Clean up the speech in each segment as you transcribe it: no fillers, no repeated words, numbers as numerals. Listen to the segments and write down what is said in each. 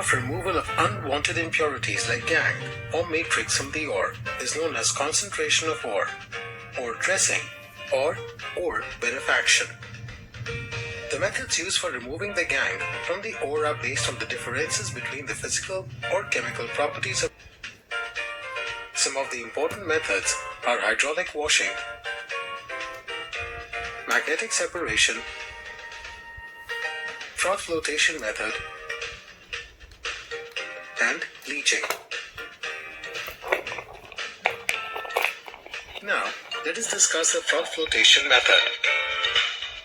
of removal of unwanted impurities like gangue or matrix from the ore is known as concentration of ore dressing, or ore benefaction. The methods used for removing the gangue from the ore are based on the differences between the physical or chemical properties of. Some of the important methods are hydraulic washing, magnetic separation, froth flotation method, and leaching. Now, let us discuss the froth flotation method.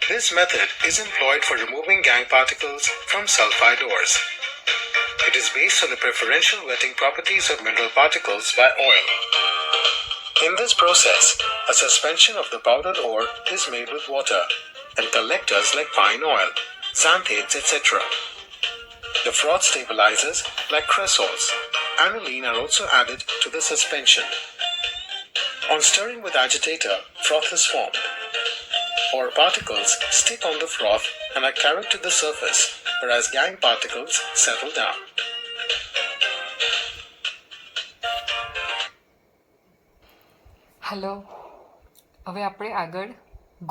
This method is employed for removing gangue particles from sulfide ores. It is based on the preferential wetting properties of mineral particles by oil. In this process, a suspension of the powdered ore is made with water and collectors like pine oil, xanthates, etc. The froth stabilizers like cresols, aniline are also added to the suspension. On stirring with agitator, froth is formed. Ore particles stick on the froth and are carried to the surface, whereas gangue particles settle down. Hello, હવે આપણે આગળ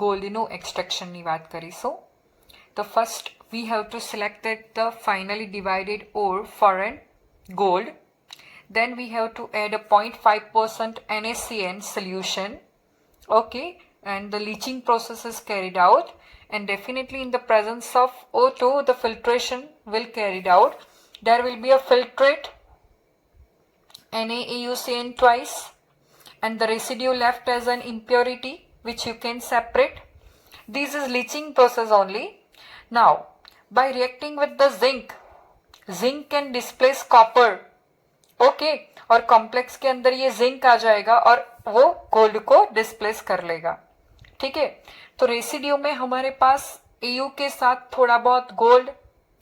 ગોલ્ડનું એક્સટ્રેક્શનની વાત કરીશું. તો first we have to select the finally divided ore for an gold. Then we have to add a 0.5% NaCN solution. Okay, and the leaching process is carried out, and definitely in the presence of O2 the filtration will carried out. There will be a filtrate NaAuCN twice, and the residue left as an impurity which you can separate. This is leaching process only. Now, by reacting with the zinc can displace copper. Okay, और complex के अंदर ये zinc आ जाएगा और वो gold को displace कर लेगा. ठीक है, तो रेसिड्यू में हमारे पास एयू के साथ थोड़ा बहुत गोल्ड,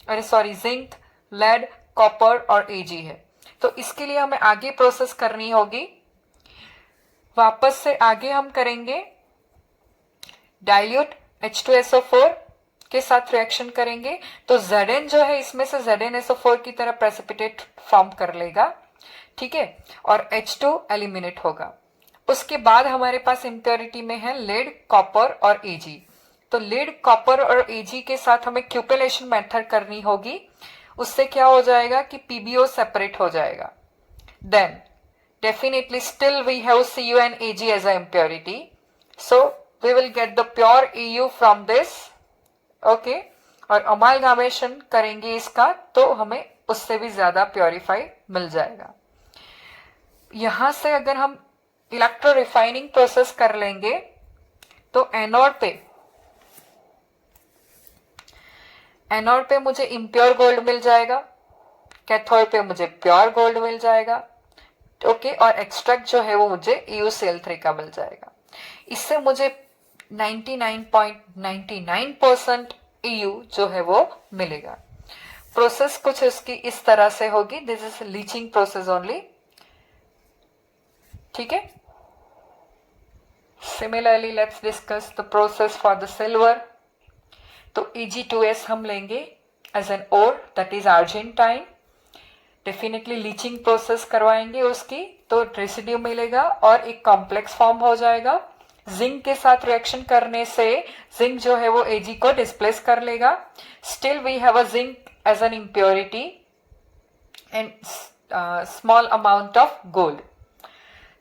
जिंक, लेड, कॉपर और एजी है. तो इसके लिए हमें आगे प्रोसेस करनी होगी. वापस से आगे हम करेंगे डाइल्यूट H2SO4 के साथ रिएक्शन करेंगे. तो Zn जो है इसमें से ZnSO4 की तरह प्रेसिपिटेट फॉर्म कर लेगा. ठीक है, और H2 एलिमिनेट होगा. उसके बाद हमारे पास इम्प्योरिटी में है लेड, कॉपर और एजी. तो लेड, कॉपर और एजी के साथ हमें क्यूपेलेशन मेथड करनी होगी. उससे क्या हो जाएगा कि पीबीओ सेपरेट हो जाएगा. Then definitely still we have Cu and Ag as a impurity, so we will get the pure Eu from this. okay, और अमालगामेशन करेंगे इसका तो हमें उससे भी ज्यादा प्योरीफाई मिल जाएगा. यहां से अगर हम इलेक्ट्रो रिफाइनिंग प्रोसेस कर लेंगे तो एनोड पे मुझे इम्प्योर गोल्ड मिल जाएगा, कैथोड पे मुझे प्योर गोल्ड मिल जाएगा. ओके, और एक्सट्रैक्ट जो है वो मुझे EuCl3 का मिल जाएगा. इससे मुझे 99.99% EU जो है वो मिलेगा. प्रोसेस कुछ इसकी इस तरह से होगी. This is leaching process only. ठीक है, similarly let's discuss the process for the silver. तो Ag2S हम लेंगे as an ore, that is argentite. Definitely leaching process करवाएंगे उसकी, तो रेसिड्यू मिलेगा और एक कॉम्प्लेक्स फॉर्म हो जाएगा. जिंक के साथ रिएक्शन करने से जिंक जो है वो एजी को डिस्प्लेस कर लेगा. Still we have a zinc as an impurity and small amount of gold.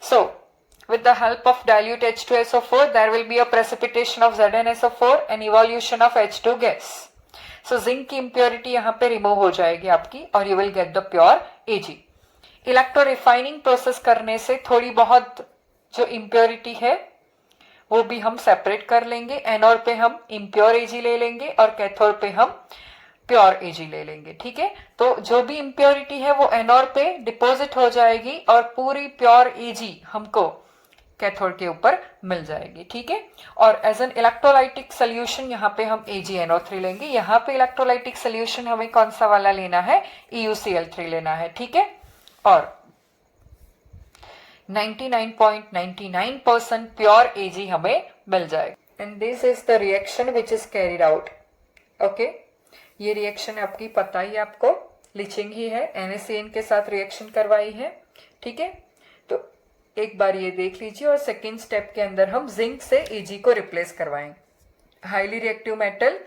So with the help of dilute H2SO4 there will be a precipitation of ZnSO4 and evolution of H2 gas. So zinc की impurity यहाँ पे remove हो जाएगी आपकी और you will get the pure AG. Electro refining process करने से थोड़ी बहुत जो इम्प्योरिटी है वो भी हम सेपरेट कर लेंगे. एनोड पे हम इम्प्योर एजी ले लेंगे और कैथोड पे हम प्योर एजी ले लेंगे. ठीक है, तो जो भी इम्प्योरिटी है वो एनोड पे डिपॉजिट हो जाएगी और पूरी प्योर एजी हमको कैथोड के ऊपर मिल जाएगी. ठीक है, और एज एन इलेक्ट्रोलाइटिक सोल्यूशन यहाँ पे हम AgNO3 लेंगे. यहाँ पे इलेक्ट्रोलाइटिक सोल्यूशन हमें कौन सा वाला लेना है? EuCl3 लेना है. ठीक है, और 99.99% प्योर Ag हमें मिल जाएगा. And this is the reaction which is carried out. Okay, ये रिएक्शन आपकी पता ही आपको. लीचिंग ही है, NaCN के साथ रिएक्शन करवाई है, ठीक है। तो एक बार ये देख लीजिए और सेकेंड स्टेप के अंदर हम जिंक से Ag को रिप्लेस करवाएंगे। Highly reactive metal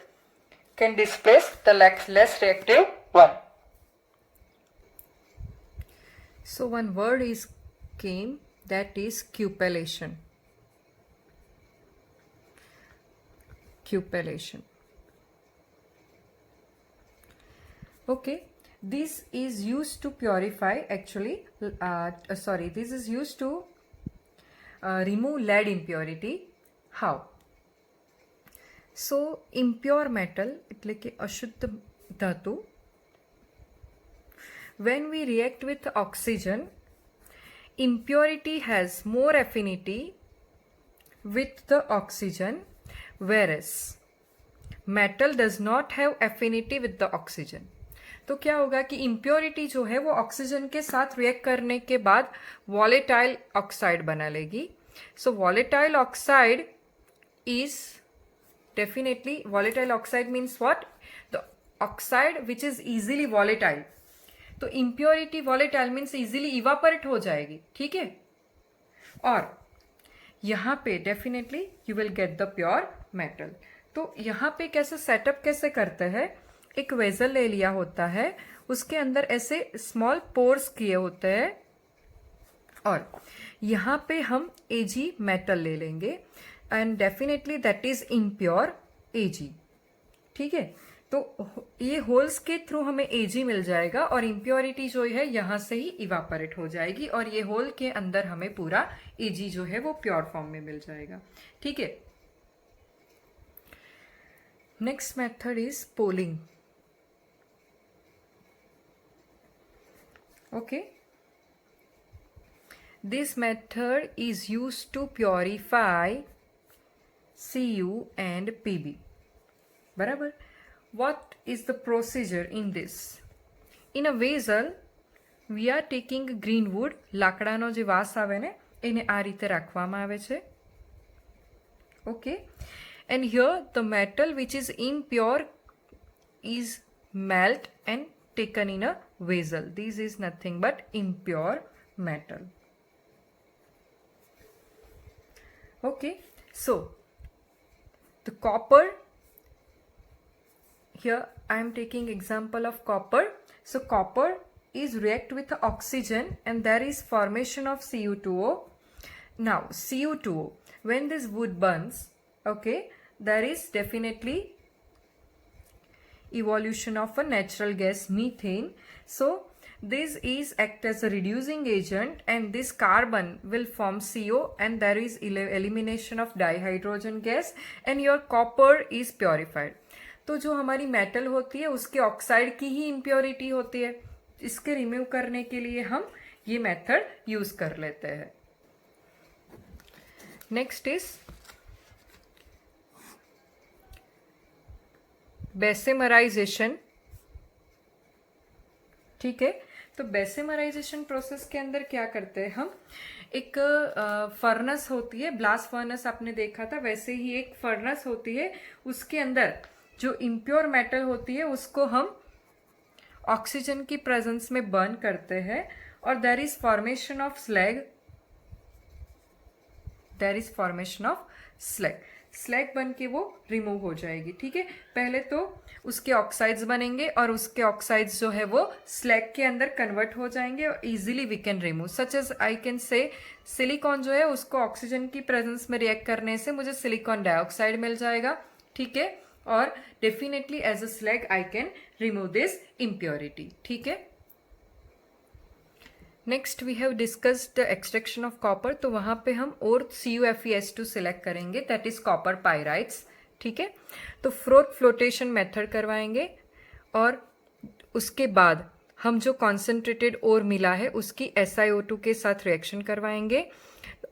can displace the less reactive one. So one word is came, that is cupellation. Cupellation. Okay, this is used to purify actually. This is used to remove lead impurity. How? So impure metal એટલે કે અશુદ્ધ ધાતુ, when we react with oxygen, impurity has more affinity with the oxygen, whereas metal does not have affinity with the oxygen. तो क्या होगा कि impurity जो है वो ऑक्सीजन के साथ रिएक्ट करने के बाद वॉलेटाइल ऑक्साइड बना लेगी। So volatile oxide is definitely, volatile oxide means what? The oxide which is easily volatile. तो impurity volatile means easily evaporate हो जाएगी, ठीक है। और यहाँ पे definitely you will get the pure metal. तो यहाँ पे कैसे सेटअप कैसे करते हैं, एक वेजल ले लिया होता है, उसके अंदर ऐसे स्मॉल पोर्स किए होते हैं और यहाँ पे हम Ag मेटल ले लेंगे and definitely that is impure Ag, ठीक है। तो ये होल्स के थ्रू हमें Ag मिल जाएगा और इम्प्योरिटी जो है यहाँ से ही इवापोरेट हो जाएगी और ये होल के अंदर हमें पूरा Ag जो है वो प्योर फॉर्म में मिल जाएगा, ठीक है। Next method is poling. Okay, this method is used to purify Cu and Pb, बराबर। What is the procedure in this? In a vessel, we are taking green wood, લાકડાનો જે વાસ આવે ને એને આ રીતે રાખવામાં આવે છે, okay, and here the metal which is impure is melt and taken in a vessel. This is nothing but impure metal. Okay, so the copper, here I am taking example of copper. So copper is react with oxygen and there is formation of Cu2O. Now Cu2O, when this wood burns, okay, there is definitely evolution of a natural gas methane. So this is act as a reducing agent and this carbon will form CO and there is elimination of dihydrogen gas and your copper is purified. तो जो हमारी metal होती है उसके oxide की ही impurity होती है, इसके रिमूव करने के लिए हम ये मेथड यूज कर लेते हैं। नेक्स्ट इज बेसेमराइजेशन, ठीक है। तो बेसेमराइजेशन प्रोसेस के अंदर क्या करते हैं हम, एक फर्नेस होती है, ब्लास्ट फर्नेस आपने देखा था, वैसे ही एक फर्नेस होती है, उसके अंदर जो इम्प्योर मेटल होती है उसको हम ऑक्सीजन की प्रेजेंस में बर्न करते हैं और there is formation of slag, there is formation of slag, slag बन के वो रिमूव हो जाएगी, ठीक है। पहले तो उसके ऑक्साइड्स बनेंगे और उसके ऑक्साइड्स जो है वो स्लैग के अंदर कन्वर्ट हो जाएंगे और easily we can remove, such as I can say silicon जो है उसको ऑक्सीजन की प्रेजेंस में रिएक्ट करने से मुझे सिलिकॉन डाइऑक्साइड मिल जाएगा, ठीक है, और definitely as a slag I can remove this impurity, ठीक है। Next we have discussed the extraction of copper, तो वहाँ पे हम और CuFeS2 सिलेक्ट करेंगे, दैट इज कॉपर पायराइट्स, ठीक है। तो फ्लोटेशन मेथड करवाएंगे और उसके बाद हम जो कॉन्सेंट्रेटेड ओर मिला है उसकी SiO2 के साथ रिएक्शन करवाएंगे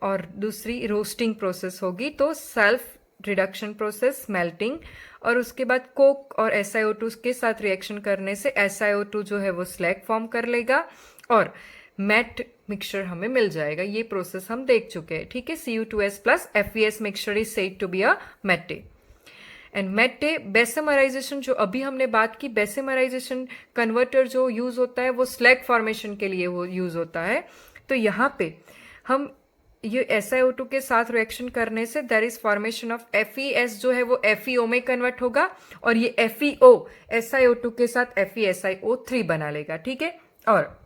और दूसरी रोस्टिंग प्रोसेस होगी, तो सेल्फ रिडक्शन प्रोसेस, मेल्टिंग, और उसके बाद कोक और SiO2 के साथ रिएक्शन करने से SiO2 जो है वो स्लैग फॉर्म कर लेगा और मैट मिक्सचर हमें मिल जाएगा। ये प्रोसेस हम देख चुके हैं, ठीक है। Cu2S plus FeS mixture is said to be a matte. And matte bessemerisation, जो अभी हमने बात की, बेसेमराइजेशन कन्वर्टर जो यूज होता है वो स्लैग फॉर्मेशन के लिए वो यूज होता है। तो यहाँ पे हम ये SiO2 के साथ रिएक्शन करने से there is formation of FeS जो है वो FeO में कन्वर्ट होगा, और ये FeO SiO2 के साथ FeSiO3 बना लेगा, ठीक है। और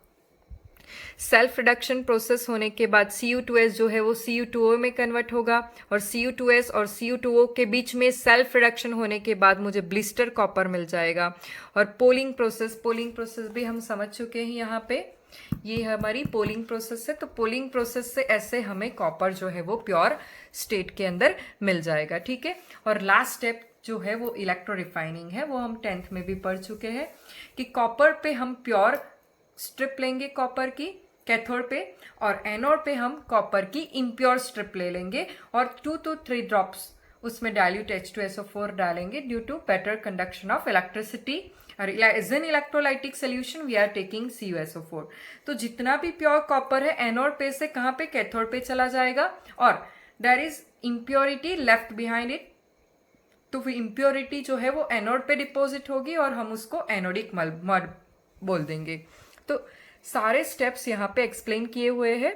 सेल्फ रिडक्शन प्रोसेस होने के बाद Cu2S जो है वो Cu2O में कन्वर्ट होगा, और Cu2S और Cu2O के बीच में सेल्फ रिडक्शन होने के बाद मुझे ब्लिस्टर कॉपर मिल जाएगा। और पोलिंग प्रोसेस भी हम समझ चुके हैं यहाँ पे, ये हमारी पोलिंग प्रोसेस है। तो पोलिंग प्रोसेस से ऐसे हमें कॉपर जो है वो प्योर स्टेट के अंदर मिल जाएगा, ठीक है। और लास्ट स्टेप जो है वो इलेक्ट्रो रिफाइनिंग है, वो हम 10th में भी पढ़ चुके हैं कि कॉपर पे हम प्योर स्ट्रिप लेंगे कॉपर की कैथोड पे, और एनोड पे हम कॉपर की इम्प्योर स्ट्रिप ले लेंगे और 2 to 3 ड्रॉप्स उसमें डाइल्यूट H2SO4 डालेंगे due to better conduction of electricity. और as an electrolytic solution we are taking CuSO4। तो जितना भी प्योर कॉपर है एनोड पे से कहाँ पे, कैथोड पे चला जाएगा, और there is impurity left behind it. तो वो इम्प्योरिटी जो है वो एनोड पे डिपॉजिट होगी और हम उसको एनोडिक मड बोल देंगे। तो सारे स्टेप्स यहाँ पे एक्सप्लेन किए हुए हैं।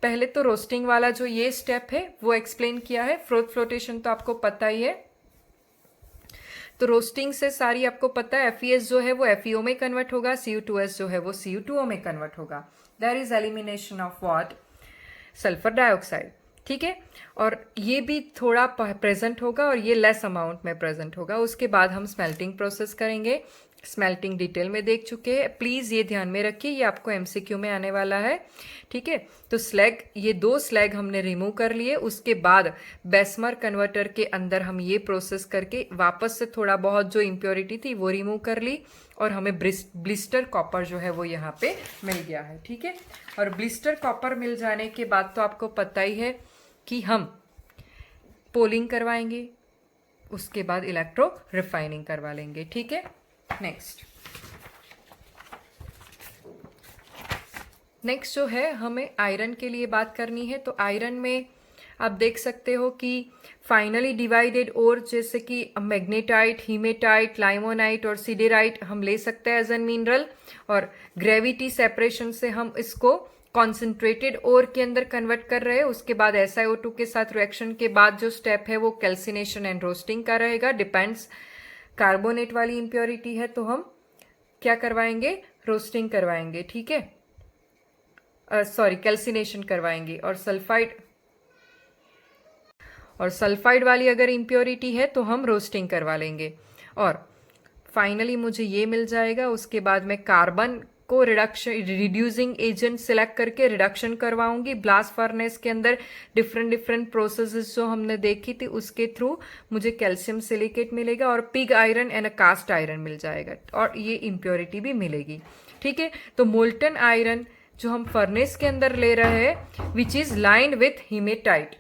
पहले तो रोस्टिंग वाला जो ये स्टेप है वो एक्सप्लेन किया है। फ्रोथ फ्लोटेशन तो आपको पता ही है। तो रोस्टिंग से सारी आपको पता है, FeS जो है वो FeO में कन्वर्ट होगा, Cu2S जो है वो Cu2O में कन्वर्ट होगा। There is elimination of what, sulphur dioxide, ठीक है। और ये भी थोड़ा प्रेजेंट होगा और ये लेस अमाउंट में प्रेजेंट होगा। उसके बाद हम स्मेल्टिंग प्रोसेस करेंगे। स्मेल्टिंग डिटेल में देख चुके हैं, प्लीज़ ये ध्यान में रखिए, ये आपको MCQ में आने वाला है, ठीक है। तो स्लैग, ये 2 स्लैग हमने रिमूव कर लिए। उसके बाद बेसमर कन्वर्टर के अंदर हम ये प्रोसेस करके वापस से थोड़ा बहुत जो इम्प्योरिटी थी वो रिमूव कर ली, और हमें ब्लिस्टर कॉपर जो है वो यहाँ पे मिल गया है, ठीक है। और ब्लिस्टर कॉपर मिल जाने के बाद तो आपको पता ही है कि हम पोलिंग करवाएंगे, उसके बाद इलेक्ट्रो रिफाइनिंग करवा लेंगे, ठीक है। नेक्स्ट जो है हमें आयरन के लिए बात करनी है। तो आयरन में आप देख सकते हो कि फाइनली डिवाइडेड ओर जैसे कि मैग्नेटाइट, हीमेटाइट, लाइमोनाइट और सिडेराइट हम ले सकते हैं एज एन मिनरल, और ग्रेविटी सेपरेशन से हम इसको कॉन्सेंट्रेटेड ओर के अंदर कन्वर्ट कर रहे हैं। उसके बाद SiO2 के साथ रिएक्शन के बाद जो स्टेप है वो कैल्सिनेशन एंड रोस्टिंग का रहेगा। डिपेंड्स, कार्बोनेट वाली इम्प्योरिटी है तो हम क्या करवाएंगे, रोस्टिंग करवाएंगे, ठीक है। सॉरी, कैल्सिनेशन करवाएंगे। और सल्फाइड वाली अगर इम्प्योरिटी है तो हम रोस्टिंग करवा लेंगे। और फाइनली मुझे ये मिल जाएगा। उसके बाद मैं कार्बन को रिड्यूसिंग एजेंट सिलेक्ट करके रिडक्शन करवाऊंगी ब्लास्ट फर्नेस के अंदर। डिफरेंट प्रोसेसेस जो हमने देखी थी उसके थ्रू मुझे कैल्शियम सिलिकेट मिलेगा और pig iron and cast iron मिल जाएगा, और ये इम्प्योरिटी भी मिलेगी, ठीक है। तो मोल्टन आयरन जो हम फर्नेस के अंदर ले रहे हैं विच इज लाइंड विथ हीमेटाइट,